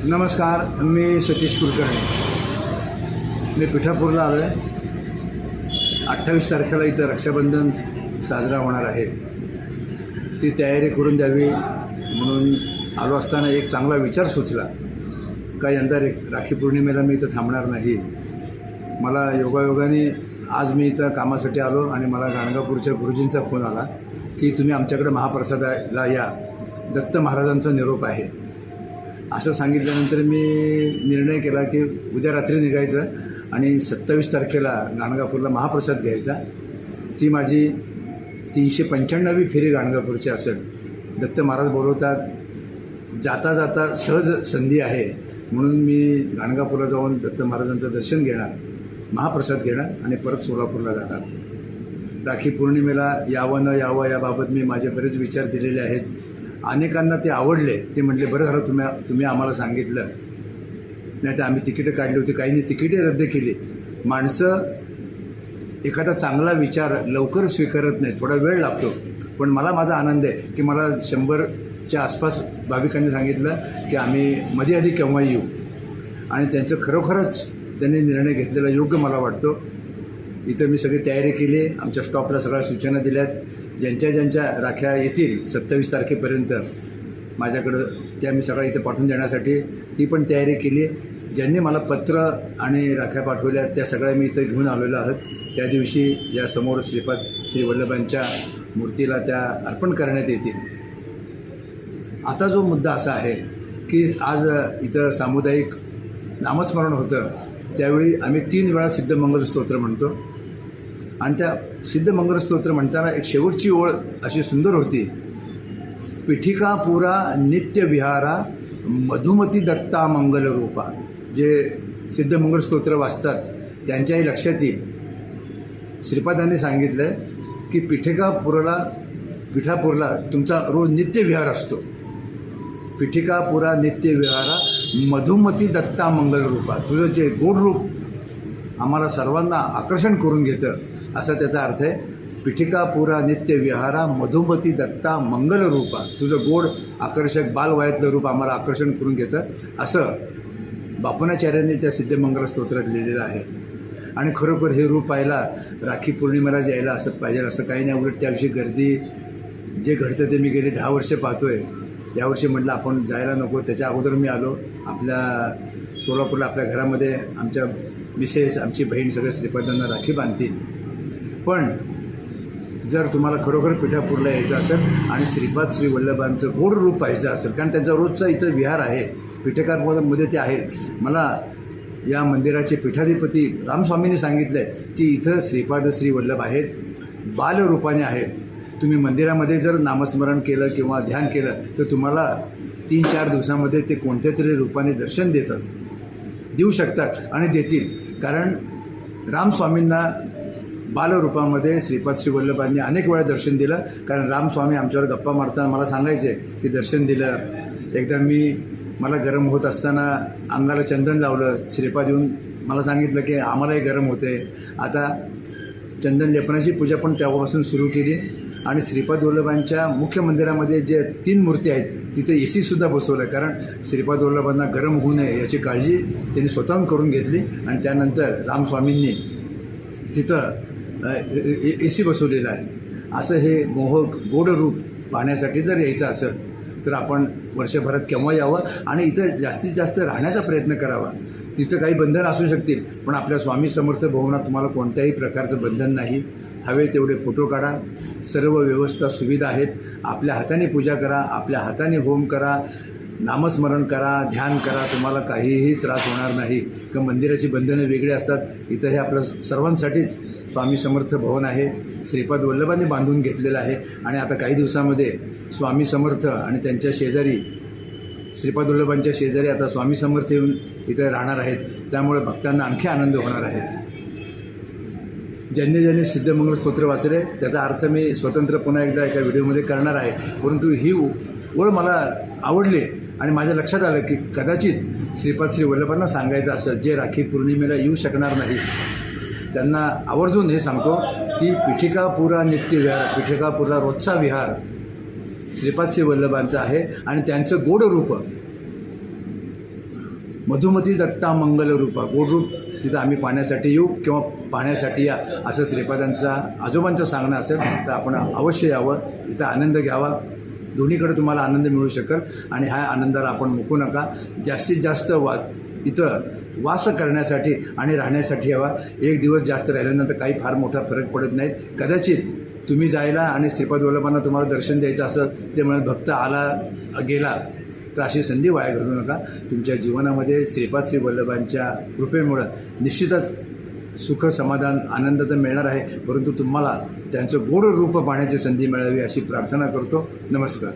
नमस्कार, मी सतीश कुलकर्णी. मी पिठापूरला आलो आहे. 28 तारखेला इथं रक्षाबंधन साजरा होणार आहे. ती तयारी करून द्यावी म्हणून आलो असताना एक चांगला विचार सुचला का यंदा राखी पौर्णिमेला मी इथं थांबणार नाही. मला योगायोगाने आज मी इथं कामासाठी आलो आणि मला गाणगापूरच्या गुरुजींचा फोन आला की तुम्ही आमच्याकडे महाप्रसादाला या, दत्त महाराजांचा निरोप आहे. असं सांगितल्यानंतर मी निर्णय केला की उद्या रात्री निघायचं आणि 27 तारखेला गाणगापूरला महाप्रसाद घ्यायचा. ती माझी 395वी फेरी गाणगापूरची असेल. दत्त महाराज बोलवतात, जाता जाता सहज संधी आहे म्हणून मी गाणगापूरला जाऊन दत्त महाराजांचं दर्शन घेणार, महाप्रसाद घेणार आणि परत सोलापूरला जाणार. राखी पौर्णिमेला यावं न यावं याबाबत मी माझे बरेच विचार दिलेले आहेत. अनेकांना ते आवडले. ते म्हटले बरं झालं तुम्ही आम्हाला सांगितलं, नाही तर आम्ही तिकीटं काढली होती, काहींनी तिकीटे रद्द केली. माणसं एखादा चांगला विचार लवकर स्वीकारत नाही, थोडा वेळ लागतो. पण मला माझा आनंद आहे की मला 100च्या आसपास भाविकांनी सांगितलं की आम्ही मध्ये आधी केव्हा येऊ, आणि त्यांचं खरोखरच त्यांनी निर्णय घेतलेला योग्य मला वाटतो. इथं मी सगळी तयारी केली. आमच्या स्टॉपला सगळ्या सूचना दिल्यात. ज्यांच्या राख्या येतील 27 तारखेपर्यंत माझ्याकडं, त्या मी सगळ्या इथं पाठवून देण्यासाठी ती पण तयारी केली. ज्यांनी मला पत्र आणि राख्या पाठवल्या त्या सगळ्या मी इथं घेऊन आलेलो आहोत. त्या दिवशी या समोर श्रीपाद श्री वल्लभांच्या मूर्तीला त्या अर्पण करण्यात येतील. आता जो मुद्दा असा आहे की आज इथं सामुदायिक नामस्मरण होतं, त्यावेळी आम्ही 3 वेळा सिद्धमंगल स्तोत्र म्हणतो. आणि त्या सिद्धमंगल स्तोत्र म्हणताना एक शेवटची ओळ अशी सुंदर होती, पिठिका पुरा नित्य विहारा मधुमती दत्ता मंगल रूपा. जे सिद्धमंगल स्तोत्र वाचतात त्यांच्याही लक्षात येईल. श्रीपादांनी सांगितलं की पिठापूरला तुमचा रोज नित्य विहार असतो. पिठिका पुरा नित्य विहारा मधुमती दत्ता मंगल रूपा. तुझं जे गोड रूप आम्हाला सर्वांना आकर्षण करून घेतं, असा त्याचा अर्थ आहे. पिठिका पुरा नित्य विहारा मधुमती दत्ता मंगल रूपा. तुझं गोड आकर्षक बालवयातलं रूप आम्हाला आकर्षण करून घेतं, असं बापनाचार्यांनी त्या सिद्धमंगल स्तोत्रात लिहिलेलं आहे. आणि खरोखर हे रूप पाहायला राखी पौर्णिमेला यायला असं पाहिजे असं काही नाही. उलट त्या दिवशी गर्दी जे घडतं ते मी गेली 10 वर्षे पाहतोय. यावर्षी म्हटलं आपण जायला नको. त्याच्या अगोदर मी आलो आपल्या सोलापूरला. आपल्या घरामध्ये आमच्या मिसेस, आमची बहीण सगळ्या श्रीपादांना राखी बांधतील. पण जर तुम्हाला खरोखर पिठापूरला यायचं असेल आणि श्रीपाद श्री वल्लभांचं गोड रूप पाहायचं असेल, कारण त्यांचा रोजचा इथं विहार आहे, पिठेकारमध्ये ते आहेत. मला या मंदिराचे पीठाधिपती रामस्वामींनी सांगितलं आहे की इथं श्रीपाद श्री वल्लभ आहेत, बालरूपाने आहेत. तुम्ही मंदिरामध्ये जर नामस्मरण केलं किंवा ध्यान केलं तर तुम्हाला 3-4 दिवसामध्ये ते कोणत्या तरी रूपाने दर्शन देऊ शकतात आणि देतील. कारण रामस्वामींना बालरूपामध्ये श्रीपाद श्री वल्लभांनी अनेक वेळा दर्शन दिलं. कारण रामस्वामी आमच्यावर गप्पा मारताना मला सांगायचे की दर्शन दिलं. एकदा मला गरम होत असताना अंगाला चंदन लावलं. श्रीपाद येऊन मला सांगितलं की आम्हालाही गरम होते. आता चंदन लेपनाची पूजा पण तेव्हापासून सुरू केली. आणि श्रीपाद वल्लभांच्या मुख्य मंदिरामध्ये जे 3 मूर्ती आहेत तिथे AC सुद्धा बसवलं आहे. कारण श्रीपाद वल्लभांना गरम होऊ नये याची काळजी त्यांनी स्वतःहून करून घेतली. आणि त्यानंतर रामस्वामींनी तिथं AC बसवलेलं आहे. असं हे मोहक गोड रूप पाहण्यासाठी जर यायचं असेल तर आपण वर्षभरात केव्हा यावं आणि इथं जास्तीत जास्त राहण्याचा प्रयत्न करावा. तिथं काही बंधन असू शकतील, पण आपल्या स्वामी समर्थ भवनात तुम्हाला कोणत्याही प्रकारचं बंधन नाही. हवे तेवढे फोटो काढा. सर्व व्यवस्था सुविधा आहेत. आपल्या हाताने पूजा करा, आपल्या हाताने होम करा, नामस्मरण करा, ध्यान करा. तुम्हाला काहीही त्रास होणार नाही. किंवा मंदिराची बंधनं वेगळी असतात. इथं हे आपलं सर्वांसाठीच स्वामी समर्थ भवन आहे. श्रीपाद वल्लभांनी बांधून घेतलेलं आहे. आणि आता काही दिवसामध्ये स्वामी समर्थ आणि त्यांच्या शेजारी श्रीपाद वल्लभांच्या शेजारी आता स्वामी समर्थ येऊन इथे राहणार आहेत. त्यामुळे भक्तांना आणखी आनंद होणार आहे. ज्यांनी सिद्धमंगल स्तोत्र वाचले त्याचा अर्थ मी स्वतंत्र पुन्हा एकदा एका व्हिडिओमध्ये करणार आहे. परंतु ही ओळ मला आवडली आणि माझ्या लक्षात आलं की कदाचित श्रीपाद श्री वल्लभांना सांगायचं असेल जे राखी पौर्णिमेला येऊ शकणार नाही, त्यांना आवर्जून हे सांगतो की पिठिकापुरा नित्य विहार, पिठिकापुरा रोजचा विहार श्रीपाद श्री वल्लभांचं आहे आणि त्यांचं गोड रूप मधुमती दत्ता मंगल रूपा गोड रूप तिथं आम्ही पाहण्यासाठी येऊ किंवा पाहण्यासाठी या असं श्रीपादांचा आजोबांचं सांगणं असेल तर आपण अवश्य यावं, इथं आनंद घ्यावा. दोन्हीकडे तुम्हाला आनंद मिळू शकेल आणि ह्या आनंदाला आपण मुकू नका. जास्तीत जास्त इथं वास करण्यासाठी आणि राहण्यासाठी यावा. एक दिवस जास्त राहिल्यानंतर काही फार मोठा फरक पडत नाही. कदाचित तुम्ही जायला आणि श्रीपाद वल्लभांना तुम्हाला दर्शन द्यायचं असं ते म्हणत भक्त आला गेला तर अशी संधी वाया घालू नका. तुमच्या जीवनामध्ये श्रीपाद श्री वल्लभांच्या कृपेमुळं निश्चितच सुख समाधान आनंद तर मिळणार आहे, परंतु तुम्हाला त्यांचं गोड रूप पाहण्याची संधी मिळावी अशी प्रार्थना करतो. नमस्कार.